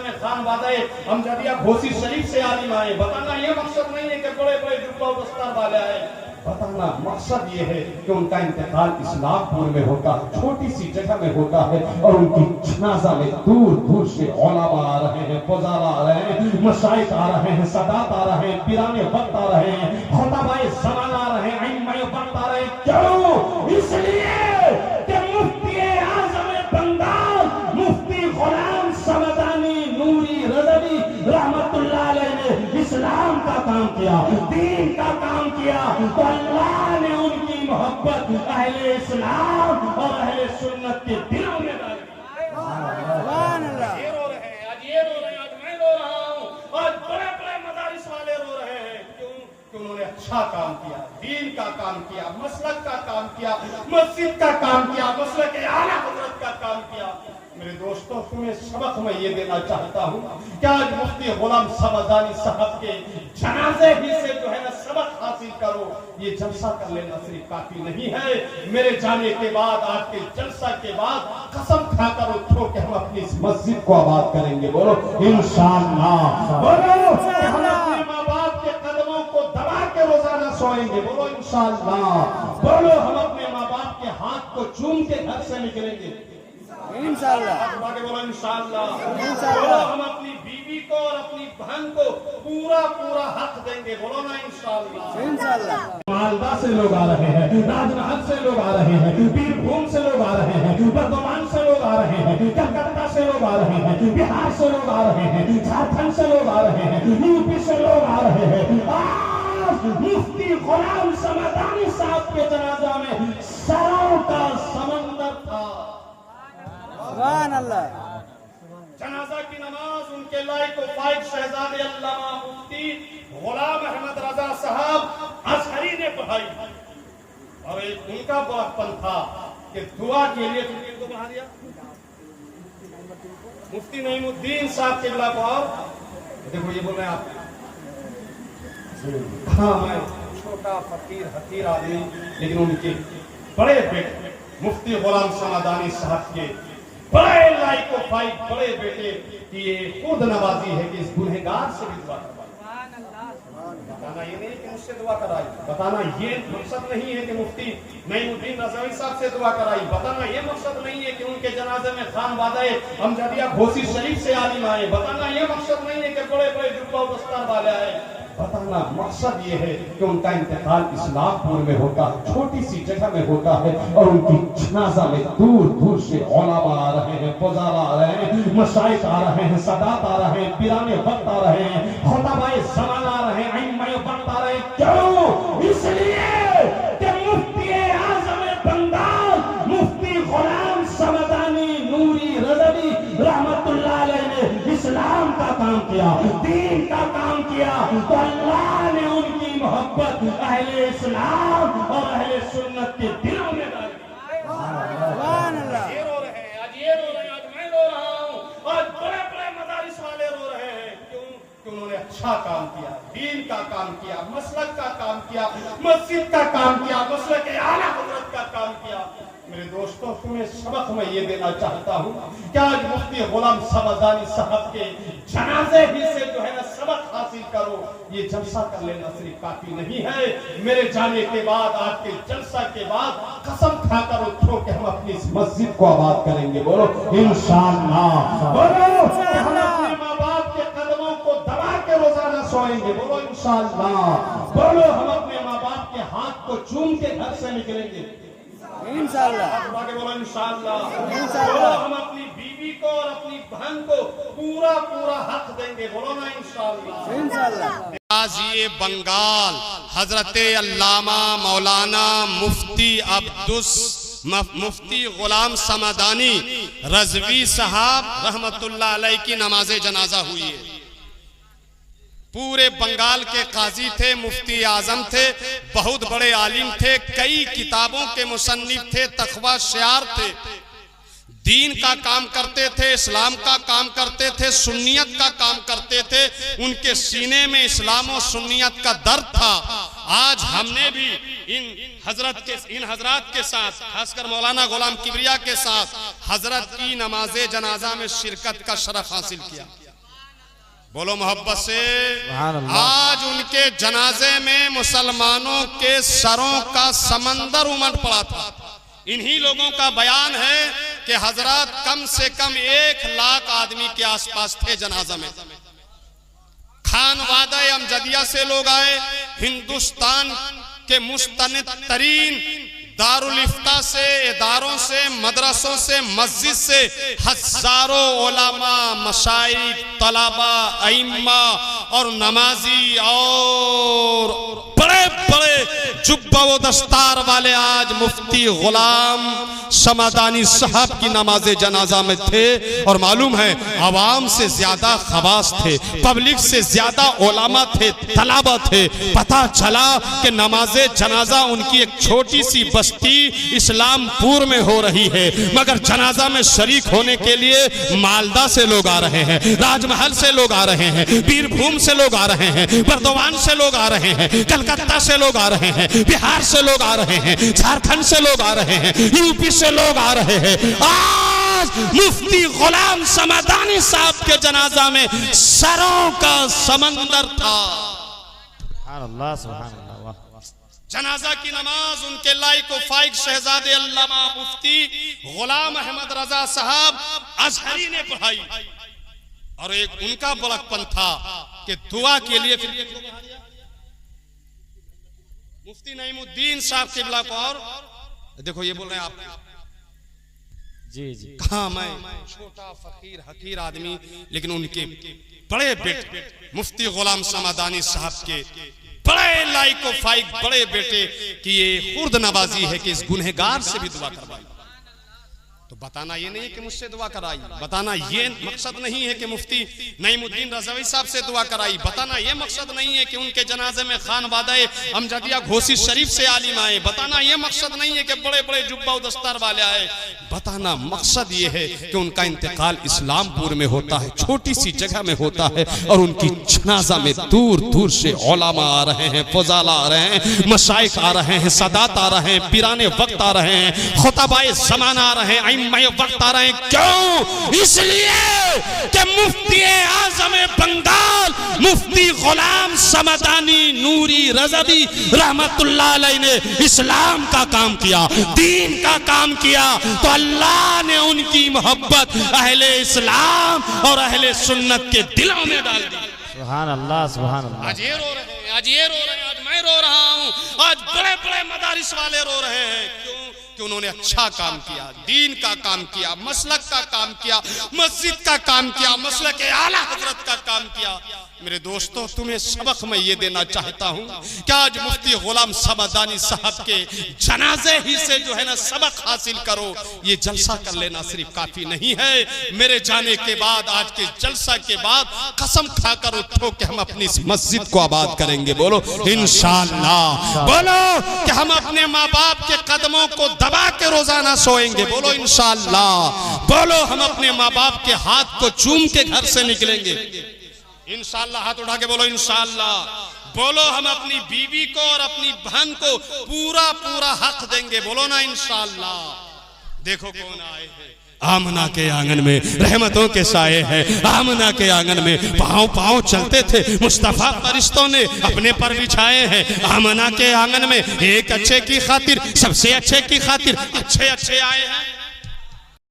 में खान वादाए अमजदिया घोसी शरीफ से आलिम आए। बताना ये मकसद नहीं है कि बड़े बड़े जुब्बा और दस्तार वाले आए। बताना मकसद ये है कि उनका इंतकाल इस्लामपुर में होता है, छोटी सी जगह में होता है, और उनकी जनाजा में दूर दूर से उलमा आ रहे हैं, पुजारा आ रहे हैं, मशाइख आ रहे हैं, सदात आ रहे हैं, पीराने वक्त आ रहे हैं, खुतबाए ज़मान आ रहे हैं, इमाम वक्त आ रहे हैं। क्यों? इसलिए कि मुफ्ती आज़म बंगाल मुफ्ती गुलाम समदानी नूरी रज़वी रहमतुल्लाह अलैह ने इस्लाम का काम किया, दीन का काम किया, तो अल्लाह ने उनकी मोहब्बत अहले इस्लाम और अहले सुन्नत के दिलों में डाली। ये रो रहे हैं, आज ये रो रहे हैं, आज मैं रो रहा हूँ, आज बड़े बड़े मदारिस वाले रो रहे हैं। क्यों? कि उन्होंने अच्छा काम किया, दीन का काम किया, मसलक का काम किया, मस्जिद का काम किया, मसलक आला हज़रत का काम किया। मेरे दोस्तों, तुम्हें सबक मैं ये देना चाहता हूँ कि आज मुफ्ती गुलाम समदानी साहब के जनाजे ही से जो है ना सबक हासिल करो। ये जलसा कर लेना सिर्फ काफी नहीं है। मेरे जाने के बाद, आज के जलसा के बाद कसम खाकर उठो कि हम अपनी इस मस्जिद को आबाद करेंगे। बोलो इंशाअल्लाह। बोलो हम अपने माँ बाप के कदमों को दबा के रोजाना सोएंगे। बोलो इंशाअल्लाह। बोलो हम अपने माँ बाप के हाथ को चूम के घर से निकलेंगे इंशाअल्लाह। बोलो इंशाअल्लाह। बोलो हम अपनी बीवी को और अपनी बहन को पूरा पूरा हक देंगे। बोलो ना इंशाअल्लाह। मालदा से लोग आ रहे हैं, राजमहल से लोग आ रहे हैं, बीरभूम से लोग आ रहे हैं, बर्धमान से लोग आ रहे हैं, कलकत्ता से लोग आ रहे हैं, बिहार से लोग आ रहे हैं, झारखंड से लोग आ रहे हैं, यूपी से लोग आ रहे हैं। आज मुफ्ती गुलाम समदानी साहब के जनाजा में सरों का समंदर था। सुभान अल्लाह। जनाजा की नमाज उनके लायक फाइक शहजादे अल्लामा मुफ्ती गुलाम अहमद रजा साहब अजहरी ने पढ़ाई। और एक उनका बड़प्पन था कि दुआ के लिए तुमने बना दिया मुफ्ती नईमुद्दीन साहब के खिलाफ। और देखो ये बोल रहे हैं आप, हाँ मैं छोटा फकीर हकीर आदमी, लेकिन उनके बड़े बेटे मुफ्ती गुलाम समदानी साहब के बड़े लाइक फाइट बड़े बेटे की ये खुद नवाजी है कि इस गुनहगार से भी दुआ करवाई। बताना ये नहीं कि मुझसे दुआ कराई, बताना ये मकसद नहीं है कि मुफ्ती नईमुद्दीन रज़वी साहब से दुआ कराई, बताना ये मकसद नहीं है कि उनके जनाजे में खान वादाए अमजदिया घोसी शरीफ से आलिम आए, बताना ये मकसद नहीं है कि बड़े बड़े जुब्बा और दस्तार वाले आए। बताना मकसद ये है कि उनका इंतकाल इस्लामपुर में होता है, छोटी सी जगह में होता है, और उनकी जनाजा में दूर दूर से उलमा आ रहे हैं, पुजारा आ रहे हैं, मशाइख आ रहे हैं, सदात आ रहे हैं, पीराने वक्त आ रहे हैं, खुतबाए ज़मान आ रहे हैं, इमाम वक्त आ रहे हैं। क्यों? इसलिए कि मुफ्ती आज़म बंगाल मुफ्ती गुलाम समदानी नूरी रज़वी रहमतुल्लाह अलैह ने इस्लाम का काम किया, दीन का काम किया, तो अल्लाह ने उनकी मोहब्बत अहले इस्लाम और अहले सुन्नत के दिलों में डाली। ये रो रहे हैं, आज ये रो रहे हैं, आज मैं रो रहा हूँ, आज बड़े बड़े मदारिस वाले रो रहे हैं। क्यों? कि उन्होंने अच्छा काम किया, दीन का काम किया, मसलक का काम किया, मस्जिद का काम किया, मसलक आला हज़रत का काम किया। मेरे दोस्तों, तुम्हें सबक मैं ये देना चाहता हूँ कि आज मुफ्ती गुलाम समदानी साहब के जनाजे ही से जो है ना सबक हासिल करो। ये जलसा कर लेना सिर्फ काफी नहीं है। मेरे जाने के बाद, आज के जलसा के बाद कसम खाकर उठो कि हम अपनी इस मस्जिद को आबाद करेंगे। बोलो इंशाअल्लाह। बोलो हम अपने माँ बाप के कदमों को दबा के रोजाना सोएंगे। बोलो इंशाअल्लाह। बोलो हम अपने माँ बाप के हाथ को चूम के घर से निकलेंगे इंशाअल्लाह। बोलो इंशाअल्लाह। बोलो हम अपनी बीवी को और अपनी बहन को पूरा पूरा हक देंगे। बोलो ना इंशाअल्लाह। काज़ी बंगाल हजरत अल्लामा मौलाना मुफ्ती गुलाम समदानी रज़वी साहब रहमतुल्लाह अलैह की नमाज जनाजा हुई है। पूरे बंगाल के काजी थे, मुफ्ती आजम थे, बहुत बड़े आलिम थे, कई किताबों के मुसन्निफ थे, तक़वा शायर थे, दीन का काम करते थे, इस्लाम का काम करते थे, सुन्नियत का काम करते थे। उनके सीने में इस्लाम और सुन्नियत का दर्द था। आज हमने भी इन हजरत के साथ, खासकर मौलाना गुलाम किबरिया के साथ हजरत की नमाज जनाजा में शिरकत का शरफ हासिल किया। बोलो मोहब्बत से। आज उनके जनाजे में मुसलमानों के सरों का समंदर उमड़ पड़ा था। इन्हीं लोगों का बयान है कि हजरत कम से कम 1 लाख आदमी के आसपास थे जनाजा में। खानवादा अमजदिया से लोग आए, हिंदुस्तान के मुस्तनिद तरीन दारुल इफ्ता से, इदारों से, मदरसों से, मस्जिद से हजारों उलमा, मशाइख, तलबा, अइम्मा और नमाजी और बड़े बड़े जुब्बा व दस्तार वाले आज मुफ्ती गुलाम समदानी साहब की नमाज जनाजा में थे। और मालूम है आवाम से ज्यादा खवास थे, पब्लिक से ज्यादा उलमा थे, तलबा थे। पता चला कि नमाज जनाजा उनकी एक छोटी सी बस्ती इस्लामपुर में हो रही है, मगर जनाजा में शरीक होने के लिए मालदा से लोग आ रहे हैं, राजमहल से लोग आ रहे हैं, बीरभूम से लोग आ रहे हैं, बर्दवान से लोग आ रहे हैं, कलकत्ता से लोग आ रहे हैं, बिहार से लोग आ रहे हैं, झारखंड से लोग आ रहे हैं, यूपी से लोग आ रहे हैं। आज मुफ्ती गुलाम समदानी साहब के जनाजा में सरों का समंदर था। जनाजा की नमाज उनके लाइक व फाइक शहजादे अल्लामा मुफ्ती गुलाम अहमद रजा साहब अजहरी ने पढ़ाई। और एक उनका बड़कपन था कि दुआ के लिए मुफ्ती नईमुद्दीन साहब किबला को, और देखो ये बोल रहे हैं आप जी कहा मैं छोटा फकीर हकीर आदमी, लेकिन उनके बड़े बेटे मुफ्ती गुलाम समदानी साहब के बड़े लाइक व फाइक बड़े बेटे की ये खुर्द नवाजी है कि इस गुनहगार से भी दुआ करवाई। तो बताना ये नहीं है कि मुझसे दुआ कराई, बताना ये मकसद नहीं है कि मुफ्ती नईमुद्दीन रज़वी साहब से दुआ कराई, बताना ये मकसद नहीं है कि उनके जनाजे में खानवादाए अमजदिया घोसी शरीफ से आलिम आए, बताना ये मकसद नहीं है कि बड़े बड़े जुब्बा व दस्तार वाले आए। बताना मकसद ये है कि उनका इंतकाल इस्लामपुर में होता है, छोटी सी जगह में होता है, और उनकी जनाजा में दूर दूर से उलमा आ रहे हैं, फजाला आ रहे हैं, मशाइख आ रहे हैं, सदात आ रहे हैं, पीराने वक्त आ रहे हैं, खुतबाए ज़माना आ रहे हैं, वक्त आ रहे हैं। क्यों? इसलिए कि मुफ्ती आज़म बंगाल मुफ्ती गुलाम समदानी नूरी रज़वी रहमतुल्लाह अलैह ने इस्लाम का काम किया, दीन का काम किया, तो अल्लाह ने उनकी मोहब्बत अहले इस्लाम और अहले सुन्नत के दिलों में डाल दी। सुभान अल्लाह, सुभान अल्लाह। आज ये रो रहे हैं, आज ये रो रहे हैं, आज मैं रो रहा हूँ, आज बड़े बड़े मदारिस वाले रो रहे हैं। क्यों? कि उन्होंने अच्छा काम किया, दीन का काम किया, मसलक का काम किया, मस्जिद का काम किया, मसलक आला हजरत का काम किया। मेरे दोस्तों, तुम्हें सबक मैं ये देना चाहता हूँ कि आज मुफ्ती गुलाम समदानी साहब के जनाजे ही से जो है ना सबक हासिल करो। ये जलसा कर लेना सिर्फ काफी नहीं है। मेरे जाने के बाद, आज के जलसा के बाद कसम खाकर उठो कि हम अपनी इस मस्जिद को आबाद करेंगे। बोलो इंशाअल्लाह। बोलो कि हम अपने माँ बाप के कदमों को दबा के रोजाना सोएंगे। बोलो इंशाअल्लाह। बोलो हम अपने माँ बाप के हाथ को चूम के घर से निकलेंगे। इंशाअल्लाह। हाथ उठा के बोलो इंशाअल्लाह। बोलो हम अपनी बीवी को और अपनी बहन को पूरा पूरा हक देंगे। बोलो ना इंशाअल्लाह। देखो कौन आए हैं, आमना के आंगन में रहमतों के साए हैं। आमना के आंगन में पाँव पाँव चलते थे, मुस्तफा फरिश्तों ने अपने पर बिछाए हैं। आमना के आंगन में एक अच्छे की खातिर, सबसे अच्छे की खातिर अच्छे अच्छे आए हैं।